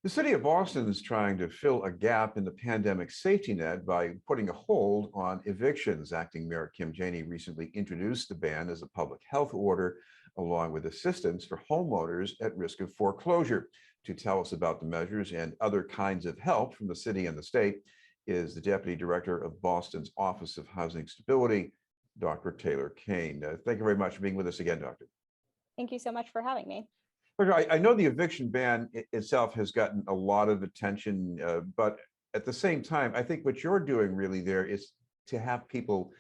The city of Boston is trying to fill a gap in the pandemic safety net by putting a hold on evictions. Acting Mayor Kim Janey recently introduced the ban as a public health order, along with assistance for homeowners at risk of foreclosure. To tell us about the measures and other kinds of help from the city and the state is the Deputy Director of Boston's Office of Housing Stability, Dr. Taylor Cain. Thank you very much for being with us again, Doctor. Thank you so much for having me. Look, I know the eviction ban itself has gotten a lot of attention, but at the same time, I think what you're doing really there is to have people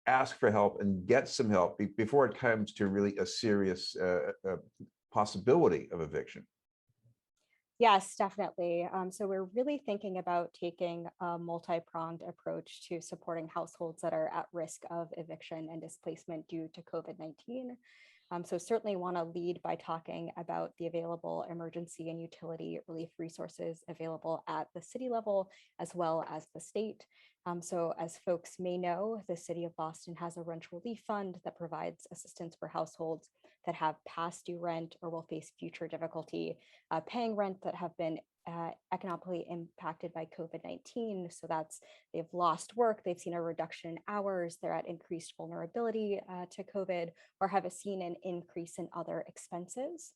ask for help and get some help before it comes to really a serious possibility of eviction. Yes, definitely. So we're really thinking about taking a multi-pronged approach to supporting households that are at risk of eviction and displacement due to COVID-19. So certainly want to lead by talking about the available emergency and utility relief resources available at the city level, as well as the state. So as folks may know, the city of Boston has a rent relief fund that provides assistance for households that have past due rent or will face future difficulty paying rent, that have been economically impacted by COVID-19. So that's they've lost work, they've seen a reduction in hours, they're at increased vulnerability to COVID, or have seen an increase in other expenses.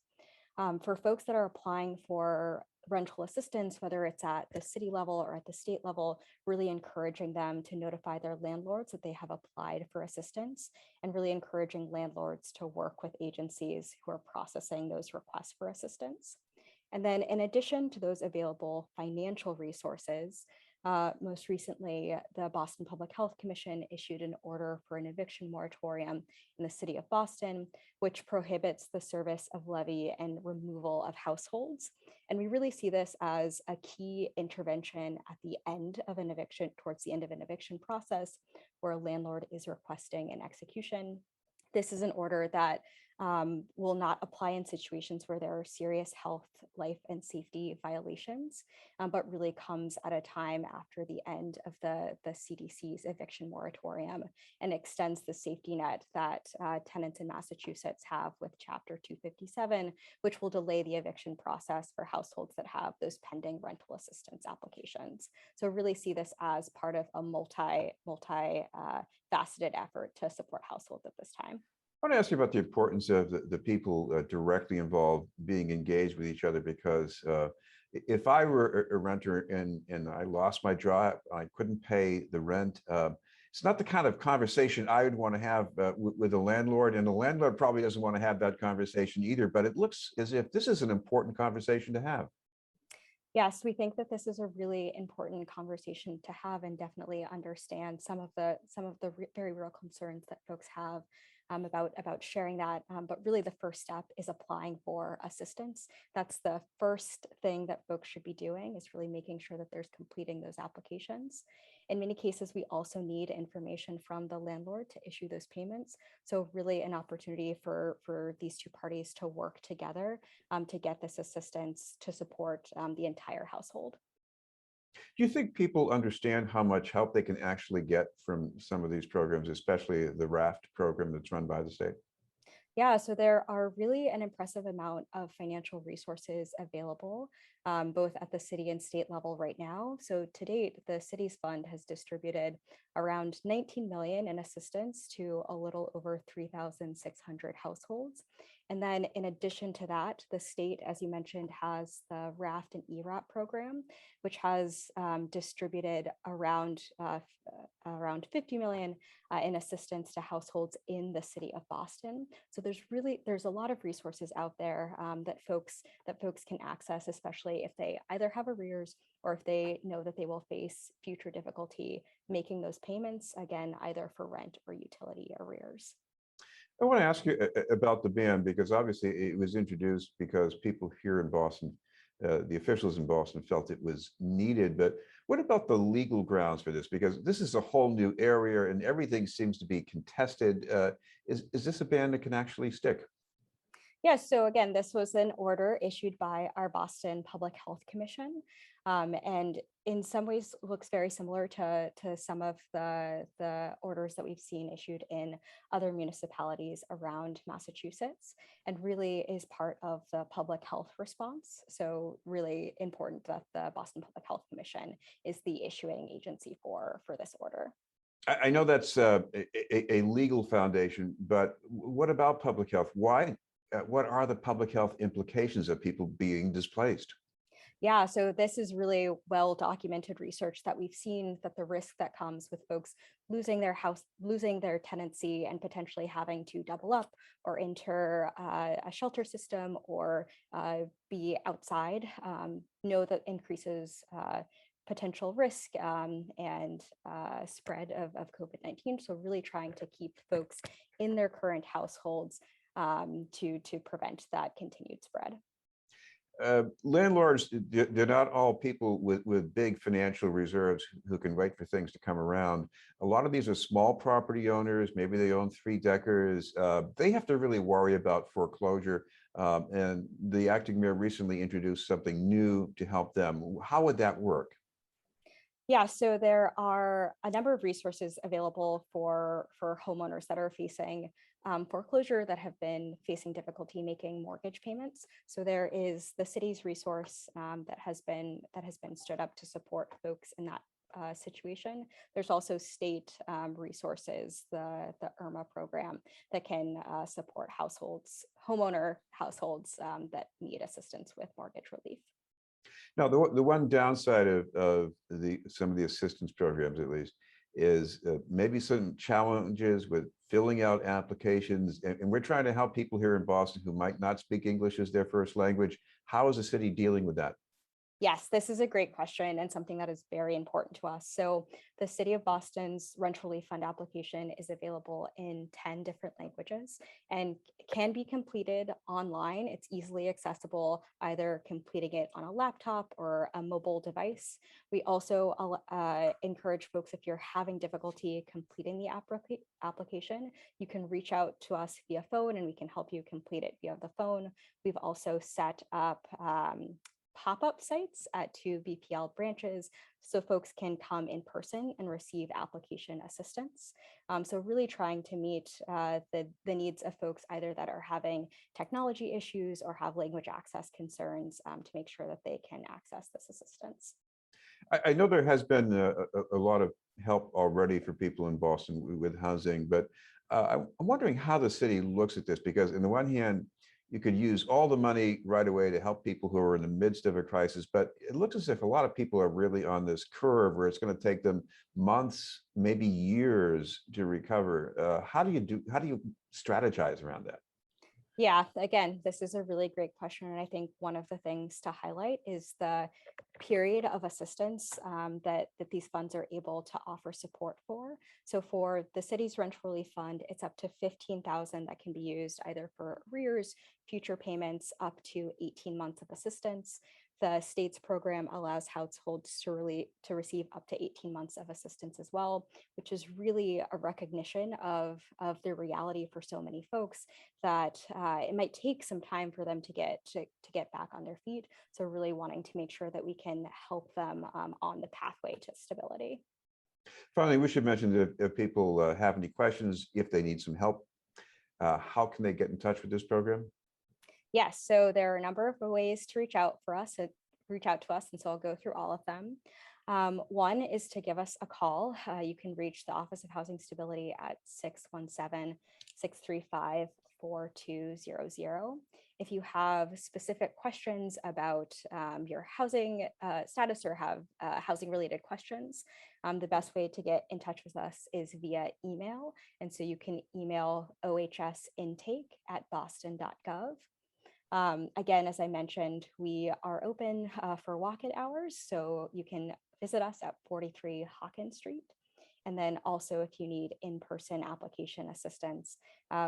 For folks that are applying for rental assistance, whether it's at the city level or at the state level, really encouraging them to notify their landlords that they have applied for assistance, and really encouraging landlords to work with agencies who are processing those requests for assistance. And then in addition to those available financial resources, most recently, the Boston Public Health Commission issued an order for an eviction moratorium in the city of Boston, which prohibits the service of levy and removal of households. And we really see this as a key intervention at the end of an eviction, towards the end of an eviction process, where a landlord is requesting an execution. This is an order that will not apply in situations where there are serious health, life, and safety violations, but really comes at a time after the end of the CDC's eviction moratorium, and extends the safety net that tenants in Massachusetts have with Chapter 257, which will delay the eviction process for households that have those pending rental assistance applications. So really see this as part of a multi-faceted effort to support households at this time. I want to ask you about the importance of the people directly involved being engaged with each other, because if I were a renter and I lost my job, I couldn't pay the rent, it's not the kind of conversation I would want to have with a landlord, and the landlord probably doesn't want to have that conversation either, but it looks as if this is an important conversation to have. Yes, we think that this is a really important conversation to have, and definitely understand some of the very real concerns that folks have about sharing that. But really the first step is applying for assistance. That's the first thing that folks should be doing, is really making sure that there's completing those applications. In many cases, we also need information from the landlord to issue those payments. So really an opportunity for these two parties to work together to get this assistance to support the entire household. Do you think people understand how much help they can actually get from some of these programs, especially the RAFT program that's run by the state? Yeah, so there are really an impressive amount of financial resources available, both at the city and state level right now. So to date, the city's fund has distributed around 19 million in assistance to a little over 3,600 households. And then in addition to that, the state, as you mentioned, has the RAFT and ERAP program, which has distributed around 50 million in assistance to households in the city of Boston. So there's a lot of resources out there that folks can access, especially if they either have arrears or if they know that they will face future difficulty making those payments, again, either for rent or utility arrears. I want to ask you about the ban, because obviously it was introduced because people here in Boston, the officials in Boston, felt it was needed. But what about the legal grounds for this? Because this is a whole new area and everything seems to be contested. Is this a ban that can actually stick? Yeah, so again, this was an order issued by our Boston Public Health Commission, and in some ways looks very similar to some of the orders that we've seen issued in other municipalities around Massachusetts, and really is part of the public health response. So really important that the Boston Public Health Commission is the issuing agency for this order. I know that's a legal foundation, but what about public health? Why? What are the public health implications of people being displaced? Yeah, so this is really well documented research that we've seen that the risk that comes with folks losing their house, losing their tenancy, and potentially having to double up or enter a shelter system or be outside, know that increases potential risk and spread of COVID-19. So really trying to keep folks in their current households to prevent that continued spread. Landlords, they're not all people with big financial reserves who can wait for things to come around. A lot of these are small property owners. Maybe they own 3 deckers. They have to really worry about foreclosure. And the acting mayor recently introduced something new to help them. How would that work? Yeah, so there are a number of resources available for homeowners that are facing foreclosure, that have been facing difficulty making mortgage payments. So there is the city's resource that has been stood up to support folks in that situation. There's also state resources, the IRMA program that can support homeowner households that need assistance with mortgage relief. Now, the one downside of some of the assistance programs, at least, is maybe some challenges with filling out applications. And we're trying to help people here in Boston who might not speak English as their first language. How is the city dealing with that? Yes, this is a great question and something that is very important to us. So the City of Boston's rent relief fund application is available in 10 different languages and can be completed online. It's easily accessible, either completing it on a laptop or a mobile device. We also encourage folks, if you're having difficulty completing the application, you can reach out to us via phone and we can help you complete it via the phone. We've also set up pop-up sites at 2 BPL branches so folks can come in person and receive application assistance. So really trying to meet the needs of folks either that are having technology issues or have language access concerns to make sure that they can access this assistance. I know there has been a lot of help already for people in Boston with housing, but I'm wondering how the city looks at this, because on the one hand, you could use all the money right away to help people who are in the midst of a crisis, but it looks as if a lot of people are really on this curve where it's going to take them months, maybe years to recover. How do you strategize around that? Yeah, again, this is a really great question. And I think one of the things to highlight is the period of assistance that these funds are able to offer support for. So for the city's rent relief fund, it's up to 15,000 that can be used either for arrears, future payments, up to 18 months of assistance. The state's program allows households to receive up to 18 months of assistance as well, which is really a recognition of the reality for so many folks that it might take some time for them to get back on their feet. So really wanting to make sure that we can help them on the pathway to stability. Finally, we should mention that if people have any questions, if they need some help, how can they get in touch with this program? Yes, so there are a number of ways to reach out to us, and so I'll go through all of them. One is to give us a call. You can reach the Office of Housing Stability at 617-635-4200. If you have specific questions about your housing status or have housing related questions, the best way to get in touch with us is via email. And so you can email ohsintake@boston.gov. Again, as I mentioned, we are open for walk-in hours, so you can visit us at 43 Hawkins Street. And then also, if you need in-person application assistance,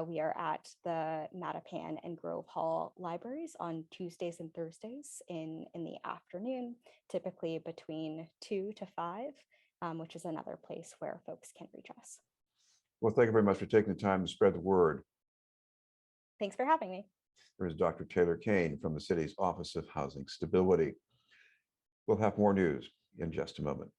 we are at the Mattapan and Grove Hall libraries on Tuesdays and Thursdays in the afternoon, typically between 2 to 5, which is another place where folks can reach us. Well, thank you very much for taking the time to spread the word. Thanks for having me. There is Dr. Taylor Cain from the city's Office of Housing Stability. We'll have more news in just a moment.